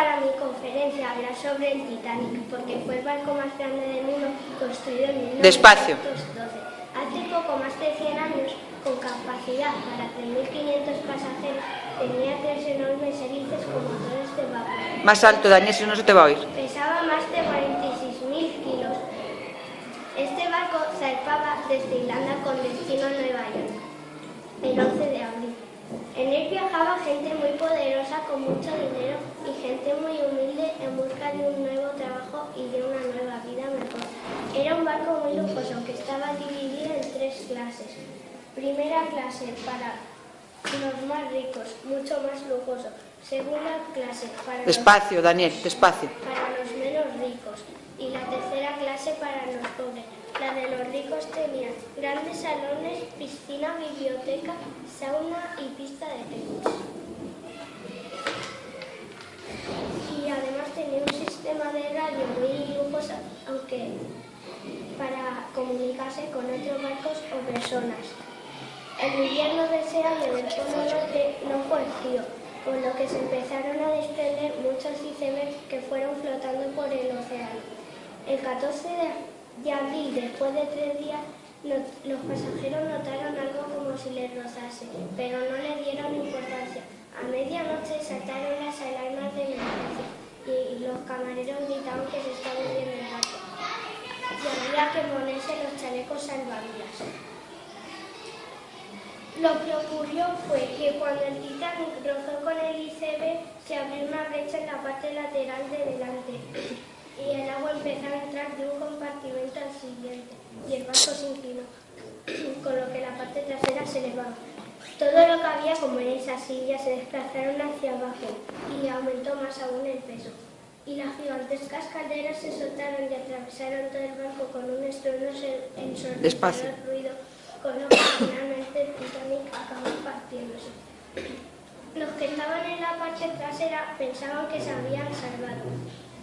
para mi conferencia hablar sobre el Titanic, porque fue el barco más grande del mundo construido en 1912. Despacio. Hace poco más de 100 años, con capacidad para 3.500 pasajeros, tenía 3 enormes hélices con motores de vapor. Más alto, Daniel, si no se te va a oír. Pesaba más de 46.000 kilos. Este barco zarpaba desde Irlanda con destino a Nueva York el 11 de abril. En él viajaba gente muy poderosa con mucho dinero y gente muy humilde en busca de un nuevo trabajo y de una nueva vida mejor. Era un barco muy lujoso que estaba dividido en 3 clases. Primera clase para los más ricos, mucho más lujoso. Segunda clase para despacio, Daniel, despacio. Para los menos ricos. Y la tercera clase para los pobres. La de los ricos tenía grandes salones, piscina, biblioteca, sauna y pista de tenis. Y además tenía un sistema de radio muy lujoso, aunque para comunicarse con otros barcos o personas. El invierno de ese año del Polo Norte no fue frío, por lo que se empezaron a desprender muchos icebergs que fueron flotando por el océano. El 14 de abril, después de 3 días, los pasajeros notaron algo como si les rozase, pero no le dieron importancia. A medianoche saltaron las alarmas de emergencia y los camareros gritaban que se estaba hundiendo el barco. Y había que ponerse los chalecos salvavidas. Lo que ocurrió fue que cuando el Titanic rozó con el iceberg, se abrió una brecha en la parte lateral de delante y el agua empezó a entrar de un compartimento al siguiente y el barco se inclinó, con lo que la parte trasera se elevaba. Todo lo que había, como en esas sillas, se desplazaron hacia abajo y aumentó más aún el peso. Y las gigantescas calderas se soltaron y atravesaron todo el barco con un estruendoso ensordecedor ruido, con lo que finalmente el Titanic acabó partiéndose. Los que estaban en la parte trasera pensaban que se habían salvado,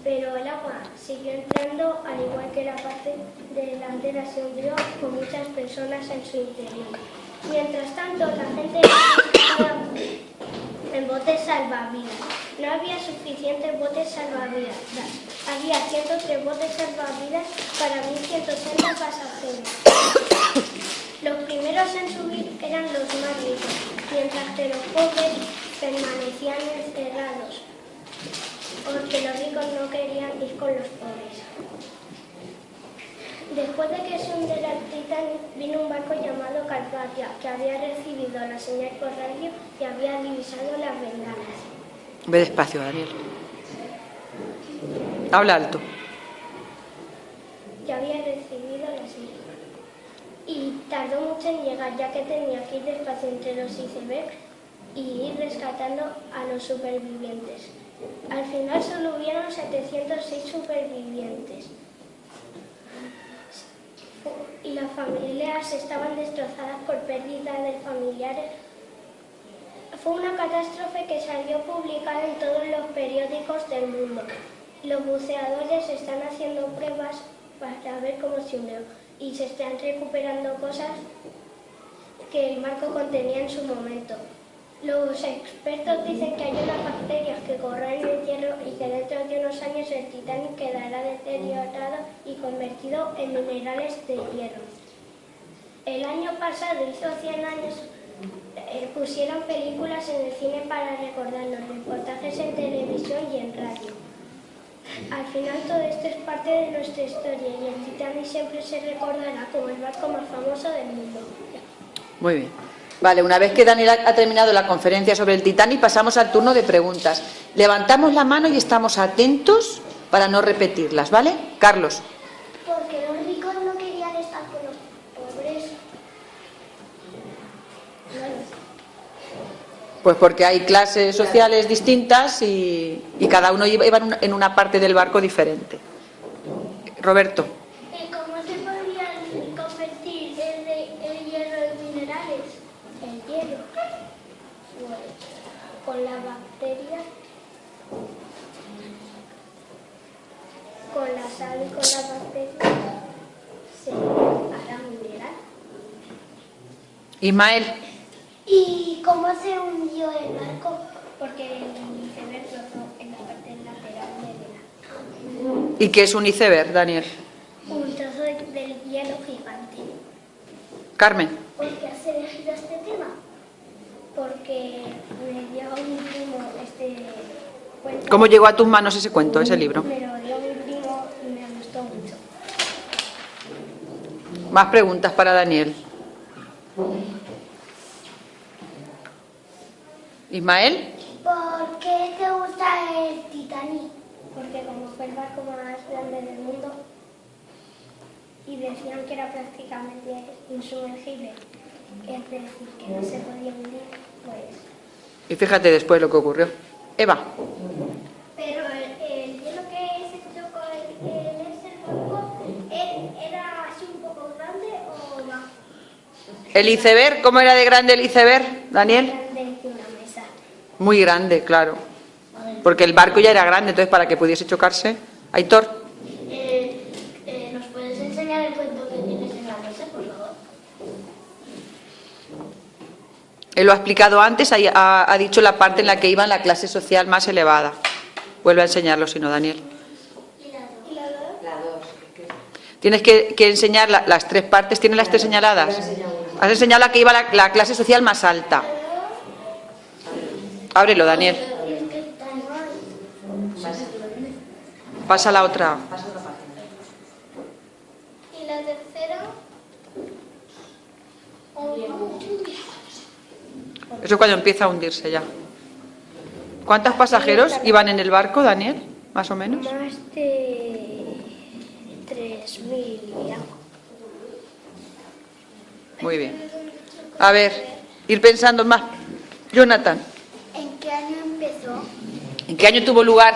pero el agua siguió entrando, al igual que la parte delantera se hundió con muchas personas en su interior. Mientras tanto, la gente estaba en botes salvavidas. No había suficientes botes salvavidas. Había 103 botes salvavidas para 1.180 pasajeros. Los primeros en subir eran los más ricos, mientras que los pobres permanecían encerrados, porque los ricos no querían ir con los pobres. Después de que se hundiera el Titanic, vino un barco llamado Carpathia, que había recibido la señal por radio y había divisado las bengalas. Ve despacio, Daniel. Habla alto. Que había recibido la señal. Y tardó mucho en llegar, ya que tenía que ir despacio entre los icebergs y ir rescatando a los supervivientes. Al final solo hubieron 706 supervivientes. Y las familias estaban destrozadas por pérdida de familiares. Fue una catástrofe que salió publicada en todos los periódicos del mundo. Los buceadores están haciendo pruebas para ver cómo se hundió y se están recuperando cosas que el barco contenía en su momento. Los expertos dicen que hay unas bacterias que corroen el hierro y que dentro de unos años el Titanic quedará deteriorado y convertido en minerales de hierro. El año pasado, hizo 100 años, pusieron películas en el cine para recordarlos, reportajes en televisión y en radio. Al final todo esto es parte de nuestra historia y el Titanic siempre se recordará como el barco más famoso del mundo. Muy bien. Vale, una vez que Daniel ha terminado la conferencia sobre el Titanic, pasamos al turno de preguntas. Levantamos la mano y estamos atentos para no repetirlas, ¿vale? Carlos. Porque los ricos no querían estar con los pobres. Pues porque hay clases sociales distintas y cada uno iba en una parte del barco diferente. Roberto. ¿Cómo se podría convertir el hierro en minerales? El hielo. Pues, con la bacteria, con la sal y con la bacteria se hará mineral. Ismael. ¿Y cómo se hundió el barco? Porque el iceberg rozó en la parte de la ¿Y qué es un iceberg, Daniel? Un trozo del hielo gigante. Carmen. ¿Por qué has elegido este tema? Porque me dio un primo este cuento. ¿Cómo llegó a tus manos ese cuento, ese libro? Me lo dio mi primo y me gustó mucho. Más preguntas para Daniel. Ismael. ¿Por qué te gusta el Titanic? Porque como fue el barco más grande del mundo y decían que era prácticamente insumergible, es decir, que no se podía hundir, pues... Y fíjate después lo que ocurrió. Eva. Pero el hielo que se chocó en ese barco, ¿era así un poco grande o más ¿El iceberg? ¿Cómo era de grande el iceberg, Daniel? grande que una mesa? Muy grande, claro. Porque el barco ya era grande, entonces para que pudiese chocarse. Aitor. ¿Nos puedes enseñar el cuento que tienes en la mesa, por favor? Él lo ha explicado antes, ha dicho la parte en la que iba en la clase social más elevada. Vuelve a enseñarlo, si no, Daniel. ¿Y la dos? Tienes que enseñar las tres partes. ¿Tienes las tres señaladas? Has enseñado la que iba a la clase social más alta. Ábrelo, Daniel. Pasa a la otra. ¿Y la tercera? Eso es cuando empieza a hundirse ya. ¿Cuántos pasajeros iban en el barco, Daniel? Más o menos. Más de 3.000 y algo. Muy bien. A ver, ir pensando más. Jonathan, ¿En qué año empezó? ¿en qué año tuvo lugar?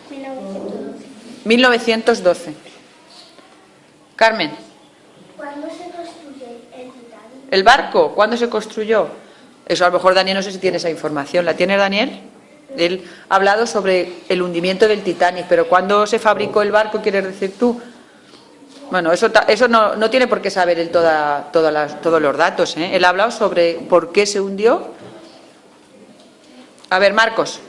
1912. 1912. Carmen, ¿Cuándo se construyó el Titanic? ¿el barco cuándo se construyó? Eso a lo mejor Daniel no sé si tiene esa información. ¿La tiene Daniel? Él ha hablado sobre el hundimiento del Titanic, pero ¿cuándo se fabricó el barco, quieres decir tú? Bueno, eso no tiene por qué saber él todos los datos, ¿eh? Él ha hablado sobre por qué se hundió. A ver, Marcos.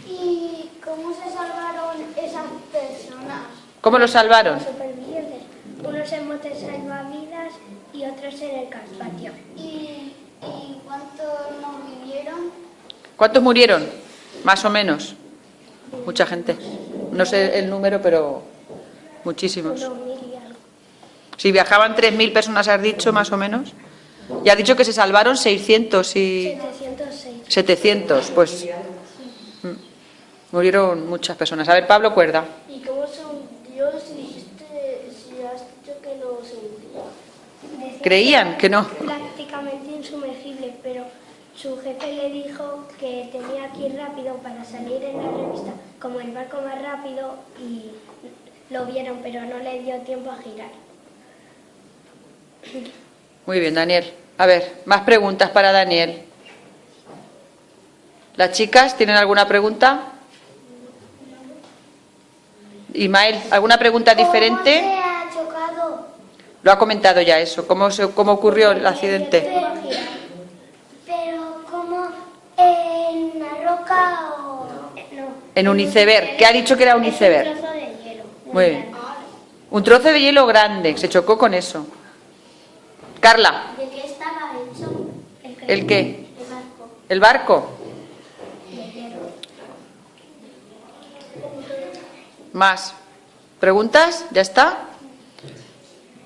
¿Y cómo se salvaron esas personas? ¿Cómo lo salvaron? Los supervivientes. Unos en botes salvavidas y otros en el Carpatio. ¿Y cuántos no vivieron? ¿Cuántos murieron? Más o menos. Mucha gente. No sé el número, pero muchísimos. 1.000 y algo. Si viajaban 3.000 personas, has dicho, más o menos. Y has dicho que se salvaron 600 y... 706. 700, pues... Murieron muchas personas. A ver, Pablo Cuerda. ¿Y cómo se hundió si has dicho que no se hundía? Creían que no. Prácticamente insumergible, pero su jefe le dijo que tenía que ir rápido para salir en la revista como el barco más rápido y lo vieron, pero no le dio tiempo a girar. Muy bien, Daniel. A ver, más preguntas para Daniel. ¿Las chicas tienen alguna pregunta? Ismael, ¿alguna pregunta diferente? ¿Cómo se ha chocado? Lo ha comentado ya eso. ¿Cómo ocurrió el accidente? Pero ¿cómo? ¿En una roca o...? No. En un iceberg. ¿Qué ha dicho que era un iceberg? Es un trozo de hielo. Muy bien. Un trozo de hielo grande. Se chocó con eso. Carla, ¿De qué estaba hecho? ¿el qué? El barco. ¿El barco? De hielo. Más. ¿Preguntas? ¿Ya está?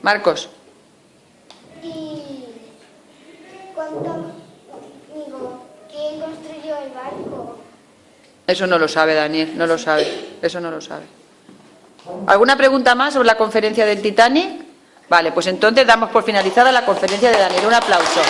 Marcos. ¿Y quién construyó el barco? Eso no lo sabe Daniel, no lo sabe. Eso no lo sabe. ¿Alguna pregunta más sobre la conferencia del Titanic? Vale, pues entonces damos por finalizada la conferencia de Daniel. Un aplauso.